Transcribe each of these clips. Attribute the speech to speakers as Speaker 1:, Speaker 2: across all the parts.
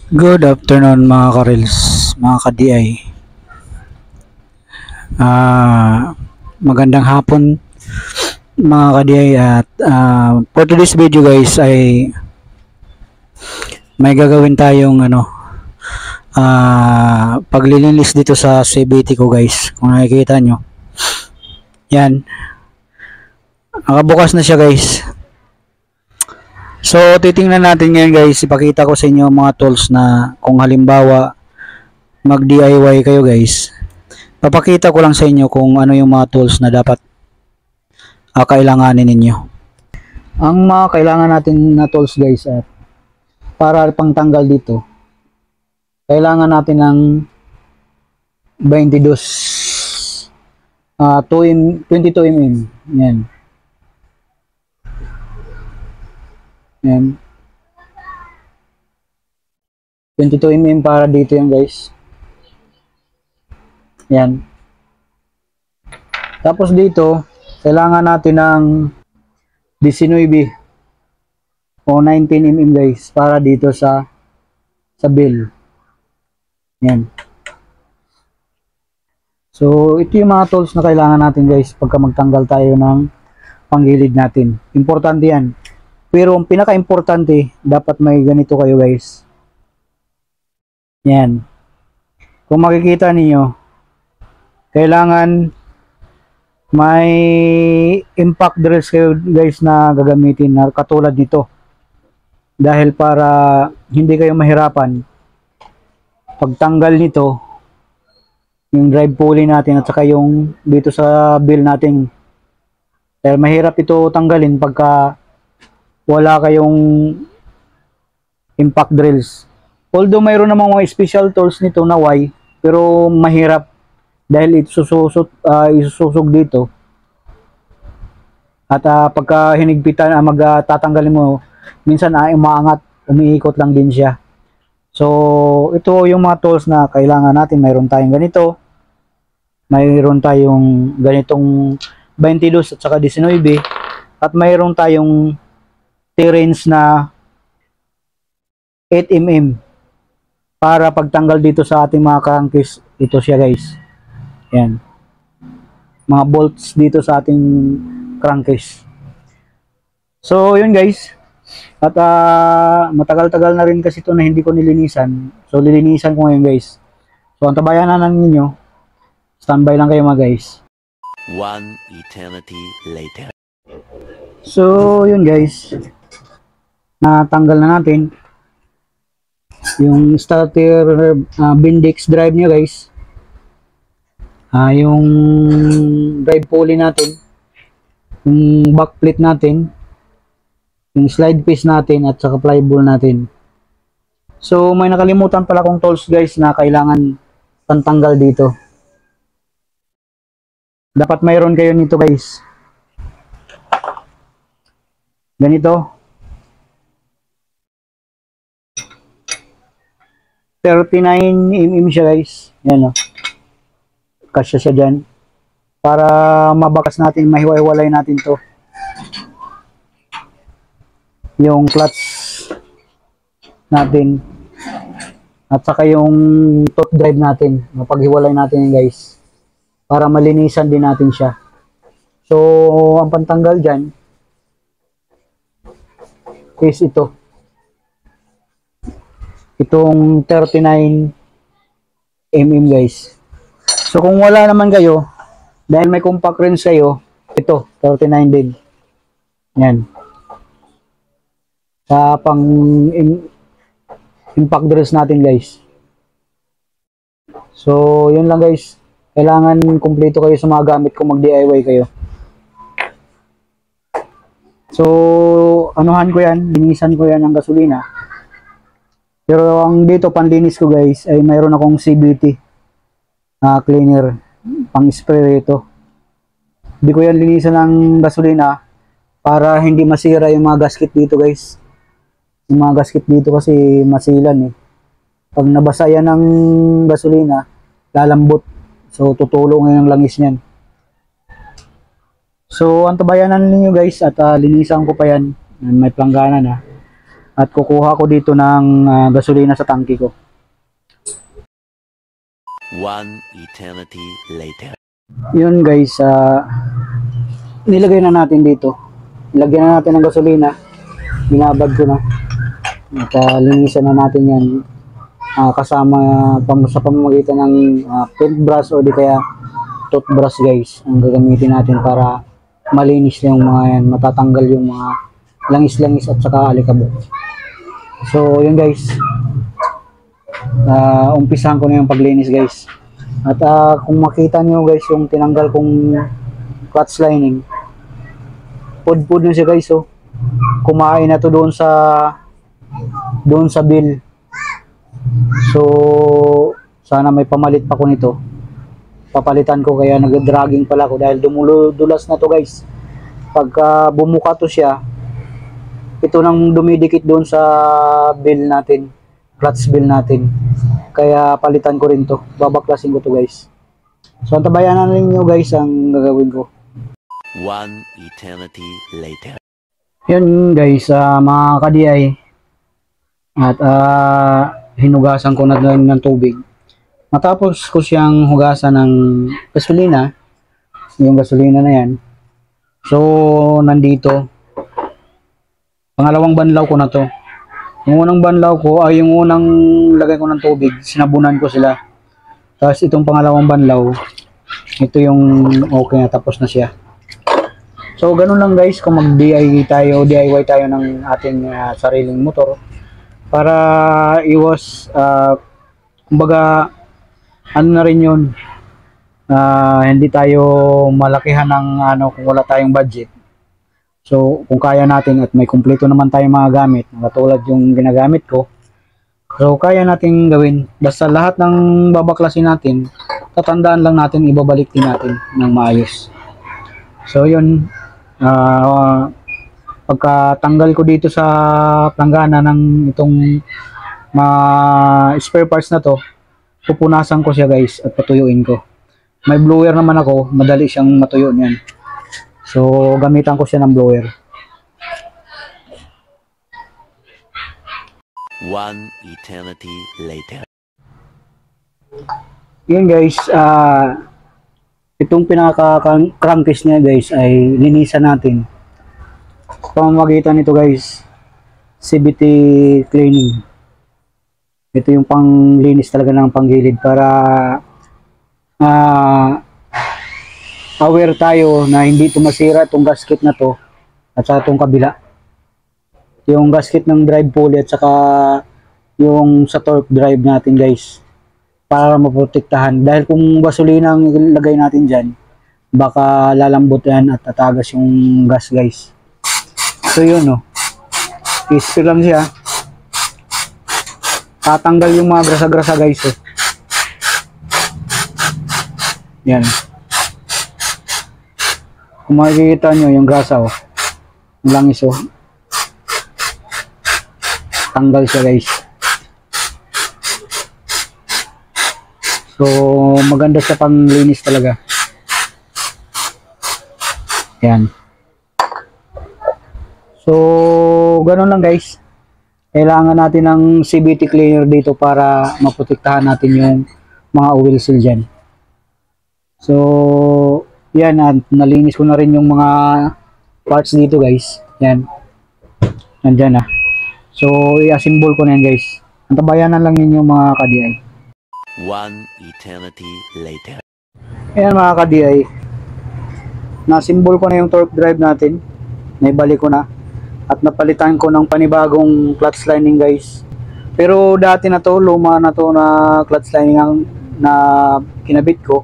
Speaker 1: Good afternoon mga ka-reels, mga ka-DI. Magandang hapon mga ka-DI at for today's video guys ay may gagawin tayong paglilinis dito sa CBT ko guys. Kung nakikita nyo, yan, nakabukas na siya guys. So titingnan natin ngayon guys, ipakita ko sa inyo mga tools na kung halimbawa mag DIY kayo guys, papakita ko lang sa inyo kung ano yung mga tools na dapat kailanganin ninyo. Ang mga kailangan natin na tools guys at para pangtanggal dito, kailangan natin ng 22 22 mm. Yan. Yan. 22 mm para dito yan guys. Yan. Tapos dito, kailangan natin ng 19 o 19 mm guys para dito sa bill. Yan. So, ito yung mga tools na kailangan natin guys pagka magtanggal tayo ng panggilid natin. Importante yan. Pero ang pinaka-importante, dapat may ganito kayo guys. Yan. Kung makikita niyo, kailangan may impact drills kayo guys na gagamitin na katulad nito. Dahil para hindi kayo mahirapan pagtanggal nito, yung drive pulley natin at saka yung dito sa bill natin. Dahil mahirap ito tanggalin pagka wala kayong impact drills. Although mayroon namang mga special tools nito na Y, pero mahirap dahil isususog dito. At pagka hinigpitan, magtatanggalin mo, minsan umaangat, umiikot lang din siya. So, ito yung mga tools na kailangan natin. Mayroon tayong ganito, mayroon tayong ganitong 22 at saka 19, at mayroon tayong T-range na 8 mm para pagtanggal dito sa ating mga crankcase. Ito siya guys. Yan. Mga bolts dito sa ating crankcase. So, yun guys. At matagal-tagal na rin kasi ito na hindi ko nilinisan. So, lilinisan ko ngayon guys. So, ang tabayanan lang ninyo, standby lang kayo mga guys.
Speaker 2: One eternity later.
Speaker 1: So, yun guys. Natanggal na natin yung starter Bendix drive niya guys. Yung drive pulley natin, yung back plate natin, yung slide piece natin at saka flyball natin. So may nakalimutan pala kong tools guys na kailangan pantanggal dito. Dapat mayroon kayo nito guys. Ganito. 39 mm siya guys. Yan o. Kasya siya dyan. Para mabakas natin, mahiwa-hiwalay natin to. Yung clutch natin. At saka yung top drive natin. Mapaghiwalay natin yun guys. Para malinisan din natin siya. So, ang pantanggal dyan is ito. Itong 39 mm guys. So kung wala naman kayo, dahil may compact wrench kayo, ito 39 din. Yan. Sa pang impact drills natin guys. So yun lang guys. Kailangan kumpleto kayo sa mga gamit kung mag DIY kayo. So anuhan ko yan, linisan ko yan ng gasolina. Pero ang dito panlinis ko guys ay mayroon akong CBT cleaner pang spray ito. Hindi ko yan linisan ng gasolina para hindi masira yung mga gasket dito guys. Yung mga gasket dito kasi masilan eh. Pag nabasa yan ng gasolina, lalambot. So tutulong ngayon ang langis niyan. So antabayanan ninyo guys at linisan ko pa yan. May planggana na. at kukuha ko dito ng gasolina sa tangke ko.
Speaker 2: One eternity later.
Speaker 1: Yun guys, nilagay na natin dito. Lagyan na natin ng gasolina. Binabad ko na. At linisan na natin yan. Kasama sa pamamagitan ng paintbrush o di kaya toothbrush guys. Ang gagamitin natin para malinis yung mga yan. Matatanggal yung mga langis-langis at saka alikabok. So yun guys. Umpisahan ko na yung paglinis guys. At kung makita nyo guys yung tinanggal kong clutch lining, pud-pud na siya guys. Oh. Kumain na to doon sa bill. So sana may pamalit pa ko nito. Papalitan ko, kaya nag-dragging pala ko dahil dumudulas na to guys. Pagka bumuka to siya, ito nang dumidikit doon sa bill natin, clutch bill natin. Kaya palitan ko rin to, babaklasin ko to guys. So antabayan na ninyo guys ang gagawin ko.
Speaker 2: One eternity later.
Speaker 1: Yun guys, mga ka-DI, at hinugasan ko na doon ng tubig. Matapos ko siyang hugasan ng gasolina, yung gasolina na yan. So nandito, pangalawang banlaw ko na to. Yung unang banlaw ko ay yung unang lagay ko ng tubig, sinabunan ko sila. Tapos itong pangalawang banlaw, ito yung okay na, tapos na siya. So ganun lang guys, kung DIY tayo ng ating sariling motor para iwas kumbaga ano na rin yun, hindi tayo malakihan ng kung wala tayong budget. So kung kaya natin at may kumpleto naman tayong mga gamit katulad yung ginagamit ko, so kaya natin gawin. Basta lahat ng babaklasin natin, tatandaan lang natin, ibabalik din natin ng maayos. So yun, pagkatanggal ko dito sa planggana ng itong spare parts na to, pupunasan ko siya guys at patuyuin ko. May blower naman ako, madali siyang matuyo niyan. So gamitan ko siya ng blower.
Speaker 2: One eternity later.
Speaker 1: Yun guys, itong pinaka-crankcase niya guys ay linisan natin. Pamamagitan nito guys, CVT cleaning. Ito yung panglinis talaga ng panggilid para aware tayo na hindi ito masira itong gasket na to at saka itong kabila. Yung gasket ng drive pulley at saka yung sa torque drive natin guys, para maprotektahan. Dahil kung gasolina ang ilagay natin dyan, baka lalambot yan at tatagas yung gas guys. So yun no, i-spray lang siya, tatanggal yung mga grasa-grasa guys. Yan, kung makikita nyo yung grasa yung langis tanggal siya guys. So maganda sa panglinis talaga. Yan. So ganoon lang guys. Kailangan natin ng CVT cleaner dito para maprotektahan natin yung mga oil seal dyan. So yan, nalinis ko na rin yung mga parts dito guys. Yan. Nandyan na. So i-assemble ko na yan guys. Antabayanan lang ninyo mga ka-DI.
Speaker 2: One eternity later.
Speaker 1: Ayan mga ka-DI, na-symbol ko na yung torque drive natin, naibalik ko na at napalitan ko ng panibagong clutch lining guys. Pero dati na to, luma na to na clutch lining ang na kinabit ko,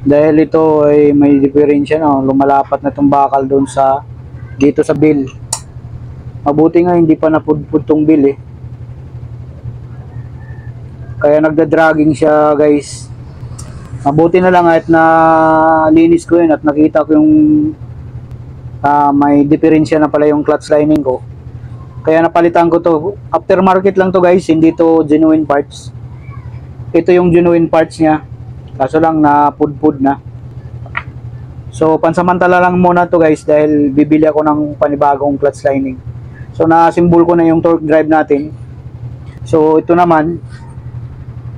Speaker 1: dahil ito ay may diferensya lumalapat na itong bakal doon sa dito sa bill. Mabuti nga hindi pa napudpud tong bill kaya nagda-dragging siya guys. Mabuti na lang at na linis ko yun at nakita ko yung may diferensya na pala yung clutch lining ko, kaya napalitan ko to. Aftermarket lang to guys, hindi to genuine parts. Ito yung genuine parts niya, kaso lang na pudpud na. So pansamantala lang muna to guys dahil bibili ako ng panibagong clutch lining. So na-symbol ko na yung torque drive natin. So ito naman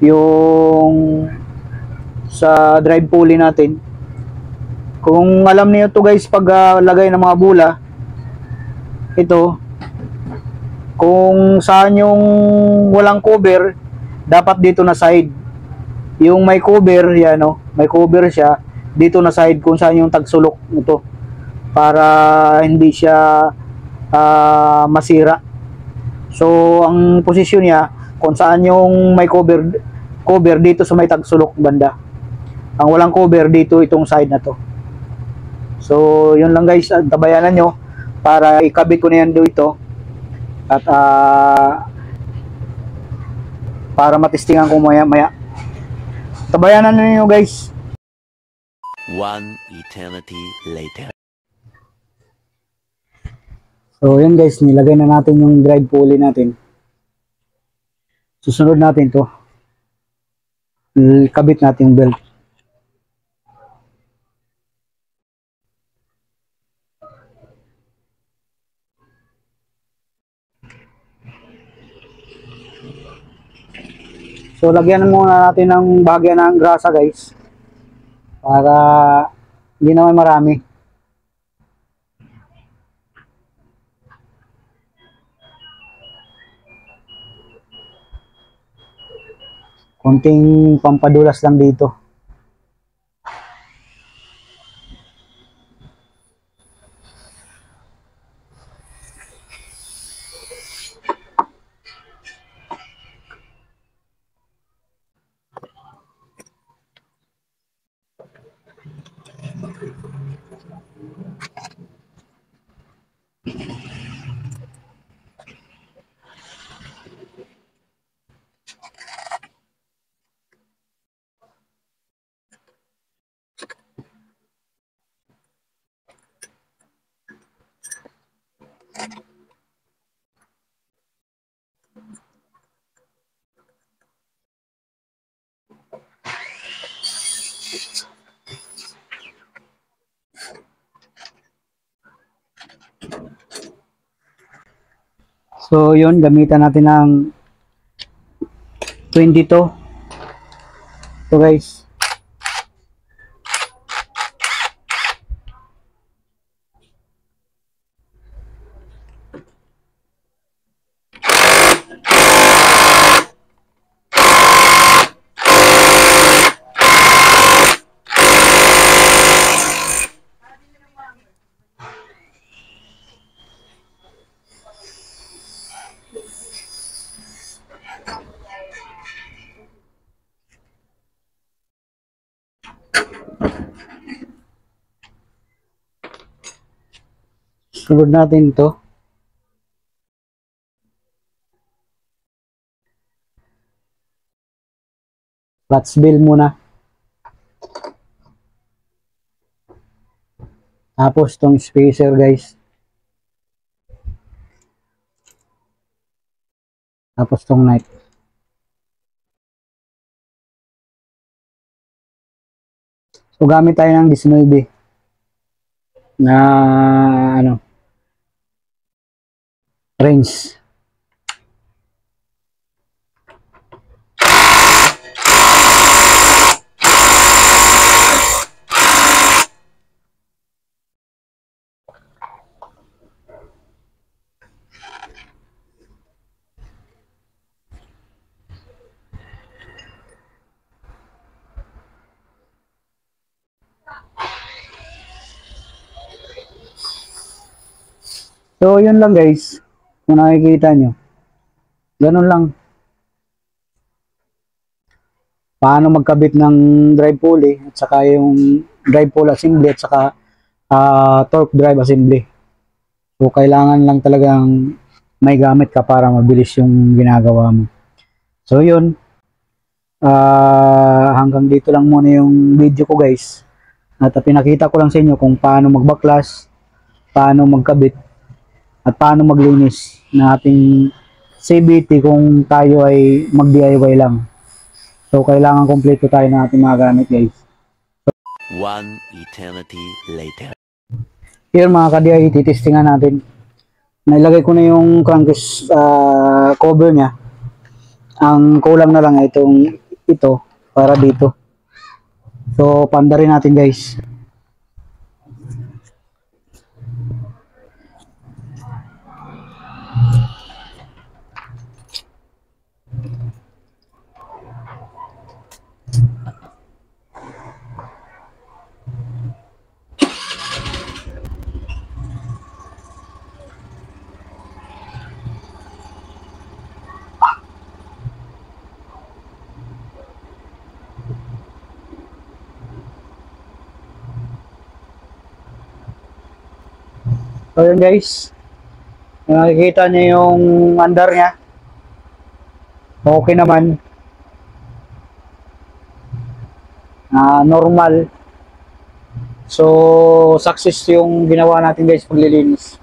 Speaker 1: yung sa drive pulley natin. Kung alam niyo to guys, pag lagay ng mga bula, ito kung saan yung walang cover, dapat dito na side. Yung may cover, yan o, may cover siya, dito na side kung saan yung tagsulok nito para hindi siya masira. So ang posisyon niya kung saan yung may cover dito sa may tagsulok banda. Ang walang cover dito itong side na to. So yun lang guys, tabayanan nyo para ikabit ko na yan dito at para matestingan ko maya. Tabayanan niyo guys.
Speaker 2: One eternity later.
Speaker 1: So yun guys, nilagay na natin yung drive pulley natin. Susunod natin to, ikabit natin yung belt. So lagyan muna natin ng bahagya ng grasa guys para hindi naman marami. Konting pampadulas lang dito. So yun, gamitan natin ng 22. So guys, sunod natin to. Clutch bell muna. Tapos tong spacer guys. Tapos tong knife. So gamit tayo ng 19 na ano, range. So yun lang guys, kung nakikita nyo, ganun lang paano magkabit ng drive pulley at saka yung drive pulley assembly at saka torque drive assembly. So kailangan lang talagang may gamit ka para mabilis yung ginagawa mo. So yun, hanggang dito lang muna yung video ko guys, at pinakita ko lang sa inyo kung paano magbaklas, paano magkabit at paano maglinis na ating CVT kung tayo ay mag-DIY lang. So kailangan kompleto tayo ng ating mga gamit guys.
Speaker 2: One eternity later.
Speaker 1: Here mga ka-DIY, titestingan natin nailagay ko na yung crankcase cover niya. Ang kulang na lang ay ito para dito. So panda rin natin guys. So yun guys, nakikita niyo yung andar niya. Okay naman. Normal. So success yung ginawa natin guys paglilinis.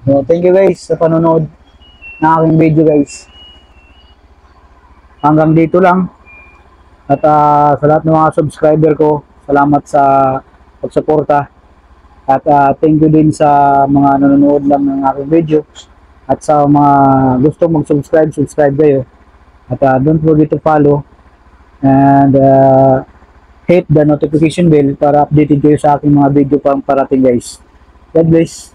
Speaker 1: So thank you guys sa panonood ng aking video guys. Hanggang dito lang. At sa lahat ng mga subscriber ko, salamat sa pagsuporta. At thank you din sa mga nanonood lang ng aking video. At sa mga gustong mag-subscribe, subscribe kayo. At don't forget to follow and hit the notification bell para updated kayo sa aking mga video pang parating guys. God bless.